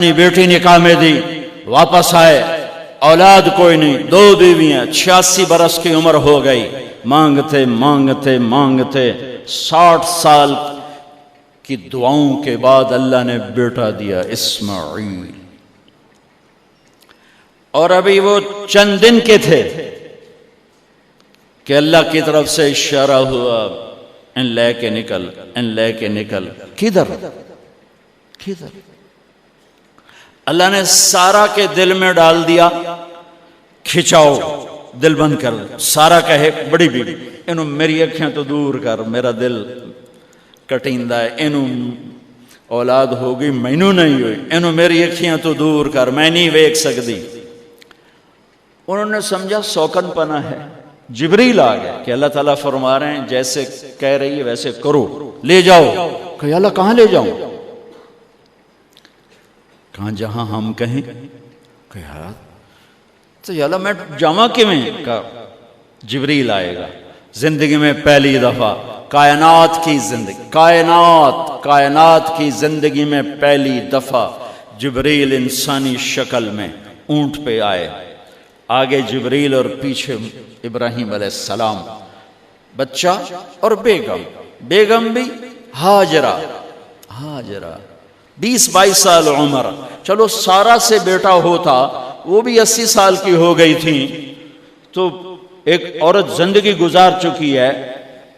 بیٹی نکاح میں دی، واپس آئے، اولاد کوئی نہیں، 2 بیویاں، 86 برس کی عمر ہو گئی، مانگتے مانگتے مانگتے 60 سال کی دعاؤں کے بعد اللہ نے بیٹا دیا، اسماعیل۔ اور ابھی وہ چند دن کے تھے کہ اللہ کی طرف سے اشارہ ہوا، ان لے کے نکل، ان لے کے نکل۔ کدھر کدھر؟ اللہ نے سارا کے دل میں ڈال دیا، کھچاؤ، دل بند کر۔ سارا کہے بڑی بیوی، انہوں میری اکھیاں تو دور کر، میرا دل کٹیندہ ہے، انہوں اولاد ہوگی مینوں نہیں ہوئی، انہوں میری اکھیاں تو دور کر، میں نہیں ویکھ سکتی۔ انہوں نے سمجھا سوکن پنا ہے۔ جبریل آ گیا کہ اللہ تعالیٰ فرما رہے ہیں جیسے کہہ رہی ہے ویسے کرو، لے جاؤ۔ کہ اللہ کہاں لے جاؤں؟ کہاں جہاں ہم کہیں۔ کہ یار تو یا اللہ میں جامع کیویں؟ کہا جبریل آئے گا زندگی میں پہلی دفعہ، کائنات کی زندگی، کائنات کی زندگی میں پہلی دفعہ جبریل انسانی شکل میں اونٹ پہ آئے، آگے جبریل اور پیچھے ابراہیم علیہ السلام، بچہ اور بیگم بھی ہاجرہ 20-22 سال عمر۔ چلو سارا سے بیٹا ہوتا، وہ بھی 80 سال کی ہو گئی تھی، تو ایک عورت زندگی گزار چکی ہے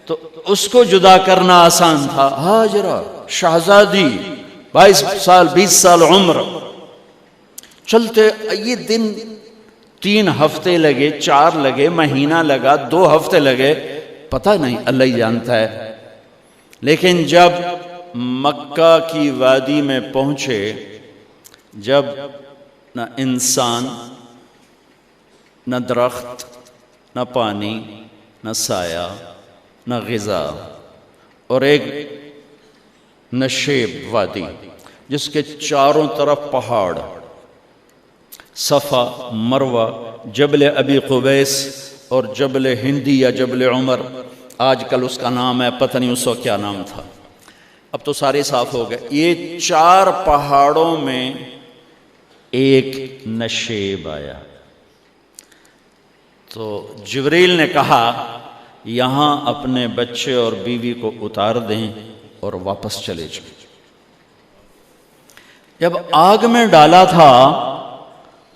تو اس کو جدا کرنا آسان تھا۔ ہاجرہ شہزادی 22 سال 20 سال عمر۔ چلتے یہ دن 3 ہفتے لگے، 4 لگے، مہینہ لگا، 2 ہفتے لگے، پتہ نہیں، اللہ ہی جانتا ہے۔ لیکن جب مکہ کی وادی میں پہنچے، جب نہ انسان، نہ درخت، نہ پانی، نہ سایہ، نہ غذا، اور ایک نشیب وادی جس کے چاروں طرف پہاڑ، صفا، مروہ، جبل ابی قبیس اور جبل ہندی یا جبل عمر، آج کل اس کا نام ہے، پتہ نہیں اس وقت کیا نام تھا، اب تو سارے صاف ہو گئے۔ یہ 4 پہاڑوں میں ایک نشیب آیا، تو جبریل نے کہا یہاں اپنے بچے اور بیوی کو اتار دیں اور واپس چلے جائیں۔ جب آگ میں ڈالا تھا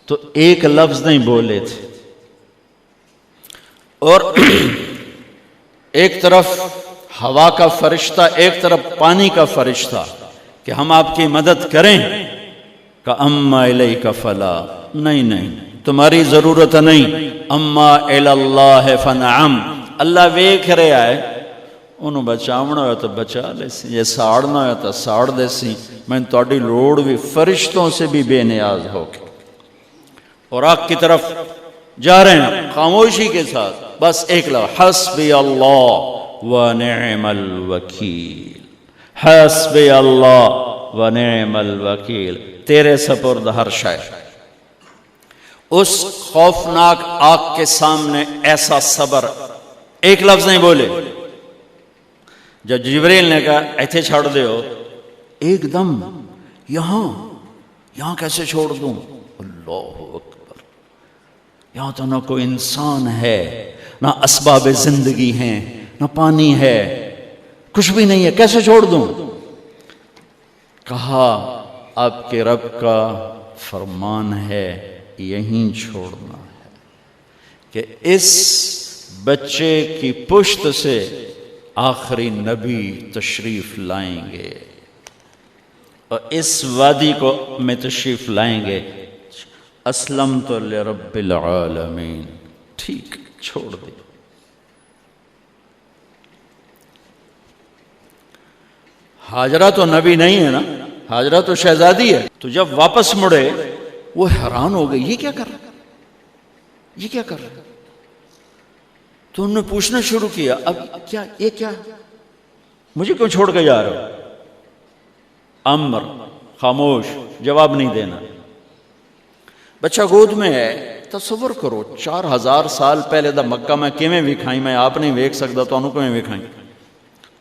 تو ایک لفظ نہیں بولے تھے، اور ایک طرف ہوا کا فرشتہ، ایک طرف پانی کا فرشتہ کہ ہم آپ کی مدد کریں، کہ اما الیک فلا، نہیں تمہاری ضرورت نہیں، اما اللہ فنعم، اللہ ویکھ رہا ہے، انہوں بچاونا ہوا تو بچا لے سی، یہ ساڑنا ہوا تو ساڑ دے سی، میں تہاڈی لوڑ بھی فرشتوں سے بھی بے نیاز ہو کے۔ اور آگ کی طرف جا رہے ہیں خاموشی کے ساتھ، بس ایک لفظ، حسبی اللہ ونعم الوکیل، حسبی اللہ ونعم الوکیل، تیرے سپرد ہر شے۔ اس خوفناک آگ کے سامنے ایسا صبر، ایک لفظ نہیں بولے۔ جب جبریل نے کہا ایتھے چھوڑ دے ہو، ایک دم یہاں کیسے چھوڑ دوں؟ اللہ اکبر، یہاں تو نہ کوئی انسان ہے، نہ اسباب زندگی ہیں، نہ پانی ہے، کچھ بھی نہیں ہے، کیسے چھوڑ دوں؟ کہا آپ کے رب کا فرمان ہے یہیں چھوڑنا ہے، کہ اس بچے کی پشت سے آخری نبی تشریف لائیں گے اور اس وادی کو میں تشریف لائیں گے۔ اسلمت لرب العالمین، ٹھیک چھوڑ دے۔ ہاجرہ تو نبی نہیں ہے نا، ہاجرہ تو شہزادی ہے۔ تو جب واپس مڑے وہ حیران ہو گئی، یہ کیا کر رہا، یہ کیا کر رہا؟ تو انہوں نے پوچھنا شروع کیا، اب کیا، یہ کیا، مجھے کیوں چھوڑ کے جا رہے ہو؟ امر، خاموش، جواب نہیں دینا۔ بچہ گود میں ہے، تصور کرو 4000 سال پہلے دا مکہ میں کیویں وکھائیں، میں آپ نہیں ویکھ سکتا تو انہوں کیویں وکھائیں؟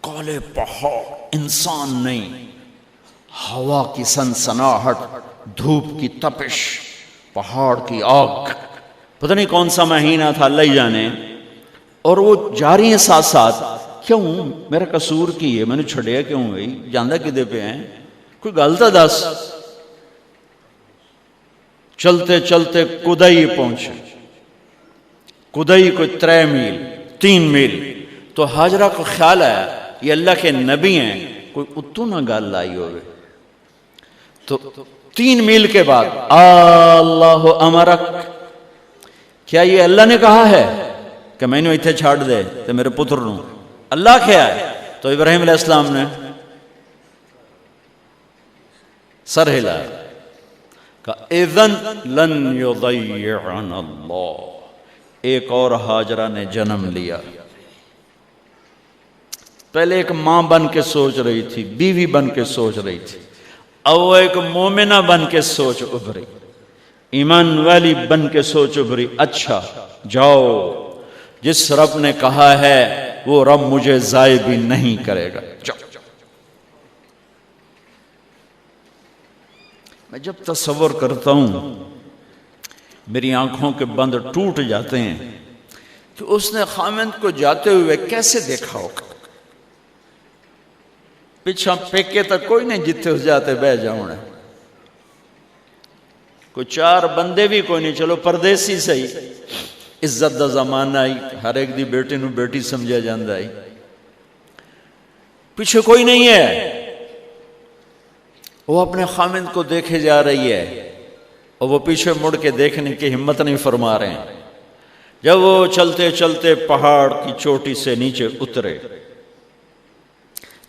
کالے پہاڑ، انسان نہیں، ہوا کی سنسناہٹ، دھوپ کی تپش، پہاڑ کی آگ، پتہ نہیں کون سا مہینہ تھا اللہ ہی جانے، اور وہ جاری ہیں ساتھ ساتھ. کیوں میرا قصور کی ہے، میں نے چھڑیا کیوں گئی، جاندہ کدے پہ ہیں، کوئی غلطہ دس. چلتے چلتے کدئی پہنچے. کدئی کوئی 3 میل 3 میل. تو ہاجرہ کو خیال آیا یہ اللہ کے نبی ہیں، کوئی اتو نہ گال لائی ہوئے. تو 3 میل کے بعد اللہ امرک، کیا یہ اللہ نے کہا ہے کہ میں نے اتنے چھاڑ دے تو میرے پتر نو؟ اللہ کیا ہے؟ تو ابراہیم علیہ السلام نے سر ہلایا کہ اذن لن یضیعنا اللہ. ایک اور ہاجرہ نے جنم لیا. پہلے ایک ماں بن کے سوچ رہی تھی، بیوی بن کے سوچ رہی تھی، اب وہ ایک مومنہ بن کے سوچ ابھری، ایمان والی بن کے سوچ ابھری. اچھا جاؤ، جس رب نے کہا ہے وہ رب مجھے ضائع بھی نہیں کرے گا. جاؤ. میں جب تصور کرتا ہوں میری آنکھوں کے بند ٹوٹ جاتے ہیں کہ اس نے خامند کو جاتے ہوئے کیسے دیکھا ہوگا. پیچھا پیکے تک کوئی نہیں جتے اس جاتے بہ جاؤں، کوئی 4 بندے بھی کوئی نہیں، چلو پردیسی سہی، عزت دا زمانہ آئی، ہر ایک دی بیٹی نو بیٹی سمجھا جاندہ آئی، پیچھے کوئی نہیں ہے. وہ اپنے خامند کو دیکھے جا رہی ہے اور وہ پیچھے مڑ کے دیکھنے کی ہمت نہیں فرما رہے ہیں. جب وہ چلتے چلتے پہاڑ کی چوٹی سے نیچے اترے،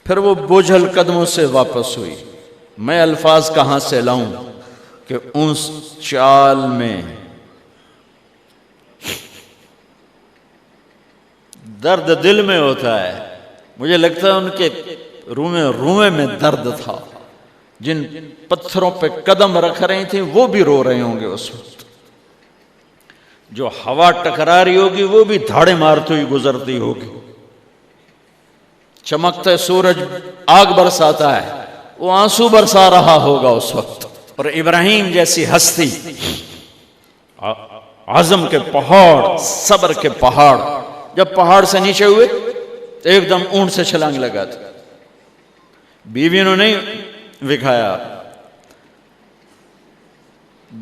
پھر وہ بوجھل قدموں سے واپس ہوئی. میں الفاظ کہاں سے لاؤں کہ اس چال میں درد دل میں ہوتا ہے. مجھے لگتا ہے ان کے روئے میں درد تھا. جن پتھروں پہ قدم رکھ رہی تھیں وہ بھی رو رہے ہوں گے اس وقت. جو ہوا ٹکرا رہی ہوگی وہ بھی دھاڑے مارتی ہوئی گزرتی ہوگی. چمکتے سورج آگ برساتا ہے، وہ آنسو برسا رہا ہوگا اس وقت. اور ابراہیم جیسی ہستی، عزم کے پہاڑ، صبر کے پہاڑ، جب پہاڑ سے نیچے ہوئے تو ایک دم اونٹ سے چھلانگ لگا تھا. بیوی نے نہیں وکھایا.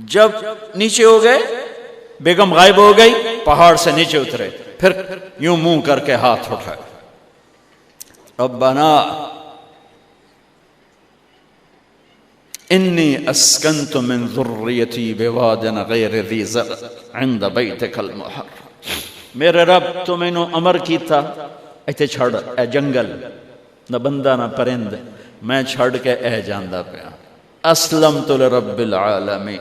جب نیچے ہو گئے، بیگم غائب ہو گئی، پہاڑ سے نیچے اترے، پھر یوں منہ کر کے ہاتھ اٹھائے، ربنا انی اسکنت من ذریتی بواد غیر ذی زرع عند بیتک المحرم. میرے رب تو میں نے امر کیتا ایتھے چھڑ، اے جنگل، نہ بندہ نہ پرند، میں چھڑ کے اے جاندہ پیا. اسلمت لرب العالمین.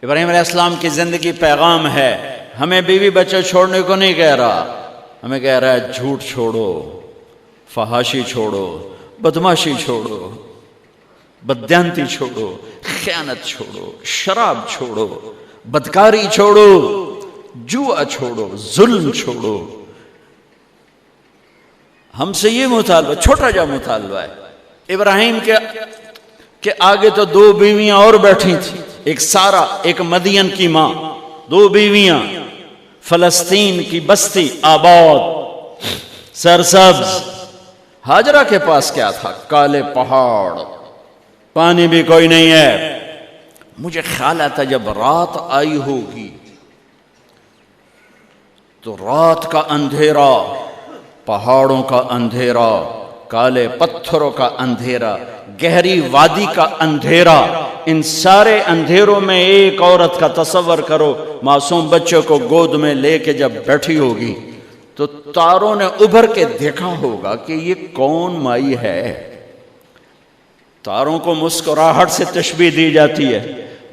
ابراہیم علیہ السلام کی زندگی پیغام ہے. ہمیں بیوی بچے چھوڑنے کو نہیں کہہ رہا، ہمیں کہہ رہا ہے جھوٹ چھوڑو، فحاشی چھوڑو، بدماشی چھوڑو، بددیانتی چھوڑو، خیانت چھوڑو، شراب چھوڑو، بدکاری چھوڑو، جوا چھوڑو، ظلم چھوڑو. ہم سے یہ مطالبہ، چھوٹا جا مطالبہ ہے. ابراہیم کے آگے تو 2 بیویاں اور بیٹھی تھیں، ایک سارا، ایک مدین کی ماں، 2 بیویاں. فلسطین کی بستی آباد، سرسبز. ہاجرہ کے پاس کیا تھا؟ کالے پہاڑ، پانی بھی کوئی نہیں ہے. مجھے خیال آتا جب رات آئی ہوگی تو رات کا اندھیرا، پہاڑوں کا اندھیرا، کالے پتھروں کا اندھیرا، گہری وادی کا اندھیرا، ان سارے اندھیروں میں ایک عورت کا تصور کرو، معصوم بچے کو گود میں لے کے جب بیٹھی ہوگی تو تاروں نے ابھر کے دیکھا ہوگا کہ یہ کون مائی ہے. تاروں کو مسکراہٹ سے تشبیہ دی جاتی ہے.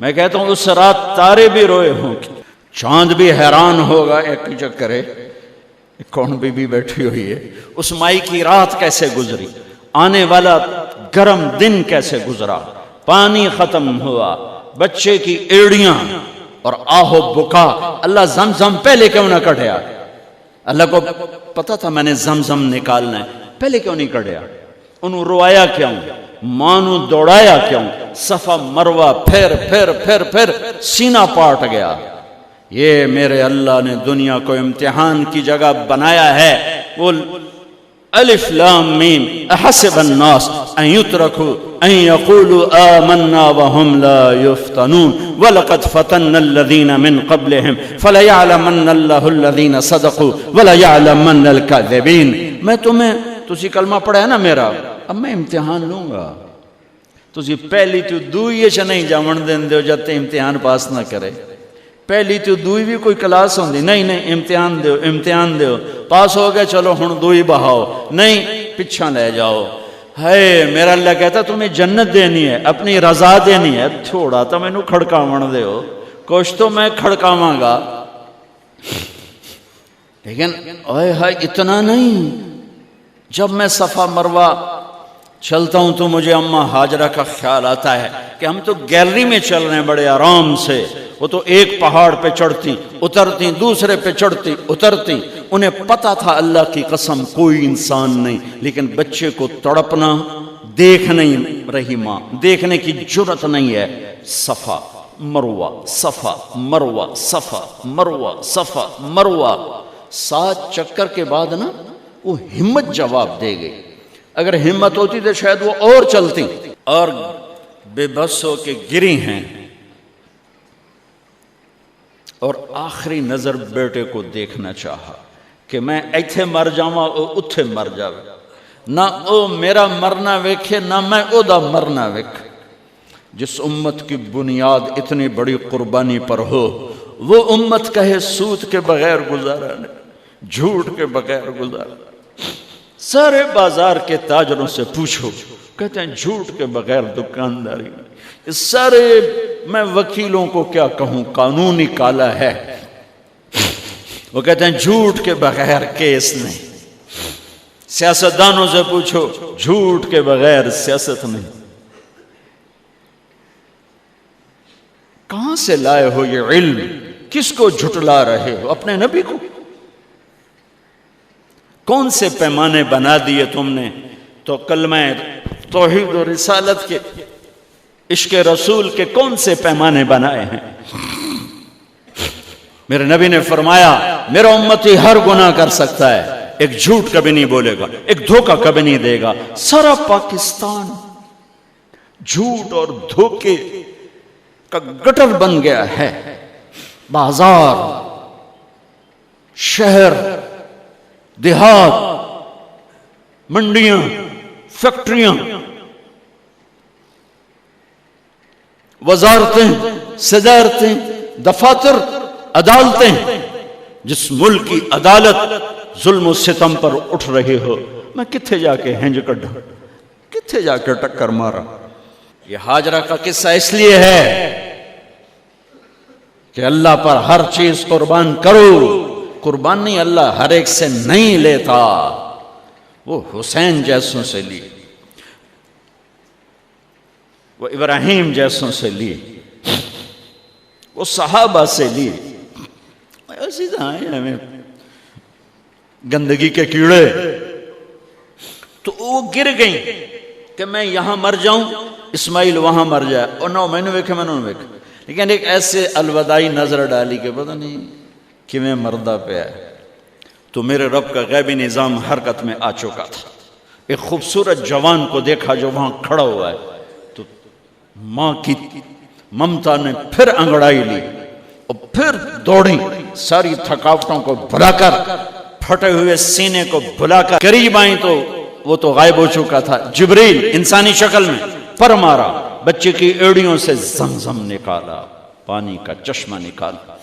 میں کہتا ہوں اس رات تارے بھی روئے ہوں گے، چاند بھی حیران ہوگا، ایک چکرے کون بی بی بیٹھی ہوئی ہے. اس مائی کی رات کیسے گزری، آنے والا گرم دن کیسے گزرا، پانی ختم ہوا، بچے کی ایڑیاں اور آہو بکا. اللہ زمزم پہلے کیوں نہ کڑھیا؟ اللہ کو پتا تھا میں نے زمزم نکالنا ہے، پہلے کیوں نہیں کڑھیا؟ انہوں روایا کیوں، مانو دوڑایا کیوں، صفا مروہ پھر سینہ پاٹ گیا۔ یہ میرے اللہ نے دنیا کو امتحان کی جگہ بنایا ہے۔ وہ الف لام میم احسب الناس ان یترکوا ان یقولوا آمنا وهم لا یفتنون ولقد فتنا الذین من قبلهم فلیعلمن اللہ الذین صدقوا ولیعلمن الکاذبین۔ میں تسی کلمہ پڑھا ہے نا میرا، اب میں امتحان لوں گا۔ تسی پہلی تو دوئی چ نہیں جاون دین دیو جب تے امتحان پاس نہ کرے۔ پہلی تو دوئی بھی کوئی کلاس ہوندی نہیں، امتحان دیو پاس ہو گئے چلو ہن دوئی بہاؤ، نہیں پچھا لے جاؤ۔ ہے میرا اللہ کہتا تمہیں جنت دینی ہے، اپنی رضا دینی ہے، تھوڑا تو میں نو کھڑکاون دیو، کچھ تو میں کھڑکاواں گا، لیکن اوئے ہائے اتنا نہیں۔ جب میں صفا مروہ چلتا ہوں تو مجھے اماں ہاجرہ کا خیال آتا ہے کہ ہم تو گیلری میں چل رہے ہیں بڑے آرام سے، وہ تو ایک پہاڑ پہ چڑھتی اترتی، دوسرے پہ چڑھتی اترتی، انہیں پتا تھا اللہ کی قسم کوئی انسان نہیں، لیکن بچے کو تڑپنا دیکھ نہیں رہی ماں، دیکھنے کی جرت نہیں ہے۔ صفا مروہ صفا مروہ صفا مروہ صفا مروہ، 7 چکر کے بعد نا وہ ہمت جواب دے گئی۔ اگر ہمت ہوتی تو شاید وہ اور چلتی، اور بے بس ہو کے گری ہیں، اور آخری نظر بیٹے کو دیکھنا چاہا کہ میں ایتھے مر جاواں او اتھے مر جاوے، نہ او میرا مرنا ویکھے نہ میں او دا مرنا ویکھ۔ جس امت کی بنیاد اتنی بڑی قربانی پر ہو، وہ امت کہے سود کے بغیر گزارا نہیں، جھوٹ کے بغیر گزارا۔ سارے بازار کے تاجروں سے پوچھو، کہتے ہیں جھوٹ کے بغیر دکانداری نہیں۔ سارے میں وکیلوں کو کیا کہوں، قانون نکالا ہے، وہ کہتے ہیں جھوٹ کے بغیر کیس نہیں۔ سیاستدانوں سے پوچھو، جھوٹ کے بغیر سیاست نہیں۔ کہاں سے لائے ہو یہ علم؟ کس کو جھٹلا رہے ہو؟ اپنے نبی کو؟ کون سے پیمانے بنا دیے تم نے؟ تو کلمہ توحید و رسالت کے، عشق رسول کے کون سے پیمانے بنائے ہیں؟ میرے نبی نے فرمایا میرا امتی ہر گناہ کر سکتا ہے، ایک جھوٹ کبھی نہیں بولے گا، ایک دھوکہ کبھی نہیں دے گا۔ سارا پاکستان جھوٹ اور دھوکے کا گٹر بن گیا ہے۔ بازار، شہر، دیہات، منڈیاں، فیکٹریاں، وزارتیں، صدارتیں، دفاتر، عدالتیں، جس ملک کی عدالت ظلم و ستم پر اٹھ رہے ہو، میں کتھے جا کے ہنج کڈھا، کتھے جا کے ٹکر مارا۔ یہ ہاجرہ کا قصہ اس لیے ہے کہ اللہ پر ہر چیز قربان کرو۔ قربان نہیں، اللہ ہر ایک سے نہیں لیتا، وہ حسین جیسوں سے لی، وہ ابراہیم جیسوں سے لی، وہ صحابہ سے لی۔ ایسی ہمیں گندگی کے کیڑے، تو وہ گر گئیں کہ میں یہاں مر جاؤں، اسماعیل وہاں مر جائے، اور نو میں نے ویکھے میں نے ویکھے، لیکن ایک ایسے الوداعی نظر ڈالی کہ پتہ نہیں کہ میں مردہ پہ ہے۔ تو میرے رب کا غیبی نظام حرکت میں آ چکا تھا۔ ایک خوبصورت جوان کو دیکھا جو وہاں کھڑا ہوا ہے، تو ماں کی ممتا نے پھر انگڑائی لی اور پھر دوڑی، ساری تھکاوٹوں کو بھلا کر، پھٹے ہوئے سینے کو بھلا کر قریب آئیں تو وہ تو غائب ہو چکا تھا۔ جبریل انسانی شکل میں پر مارا، بچے کی ایڑیوں سے زمزم نکالا، پانی کا چشمہ نکالا،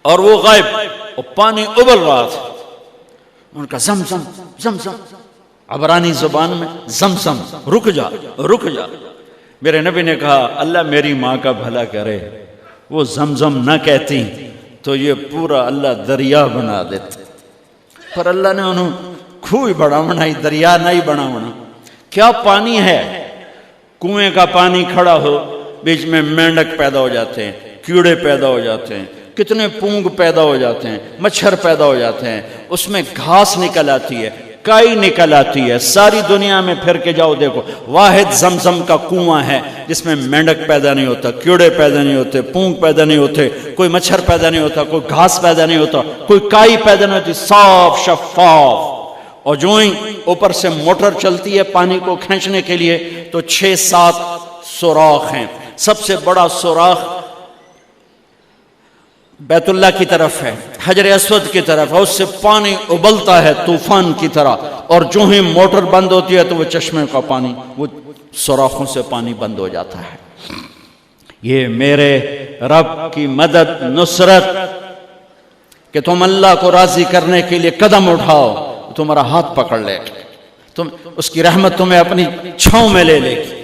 اور وہ غائب، اور پانی ابل رہا تھا۔ ان کا زمزم زمزم، عبرانی زبان میں زمزم، رک جا رک جا۔ میرے نبی نے کہا اللہ میری ماں کا بھلا کرے، وہ زمزم نہ کہتی تو یہ پورا اللہ دریا بنا دیتا، پر اللہ نے انہوں کھوئی بڑا بنائی، دریا نہیں بنا بنا۔ کیا پانی ہے؟ کنویں کا پانی کھڑا ہو، بیچ میں مینڈک پیدا ہو جاتے ہیں، کیڑے پیدا ہو جاتے ہیں، کتنے پونگ پیدا ہو جاتے ہیں، مچھر پیدا ہو جاتے ہیں، اس میں گھاس نکل آتی ہے، کائی نکل آتی ہے، ساری دنیا میں پھر کے جاؤ دیکھو، واحد زمزم کا کنواں ہے جس میں مینڈک پیدا نہیں ہوتا، کیڑے پیدا نہیں ہوتے، پونگ پیدا نہیں ہوتے، کوئی مچھر پیدا نہیں ہوتا، کوئی گھاس پیدا نہیں ہوتا، کوئی کائی پیدا نہیں ہوتی، صاف شفاف. اور جو ہی اوپر سے موٹر چلتی ہے پانی کو کھینچنے کے لیے تو 6-7 سوراخ ہیں. سب سے بڑا سوراخ بیت اللہ کی طرف ہے، حجر اسود کی طرف ہے، اس سے پانی ابلتا ہے طوفان کی طرح، اور جو ہی موٹر بند ہوتی ہے تو وہ چشمے کا پانی، وہ سوراخوں سے پانی بند ہو جاتا ہے. یہ میرے رب کی مدد، نصرت، کہ تم اللہ کو راضی کرنے کے لیے قدم اٹھاؤ، تمہارا ہاتھ پکڑ لے گا، تم اس کی رحمت تمہیں اپنی چھاؤں میں لے لے گی.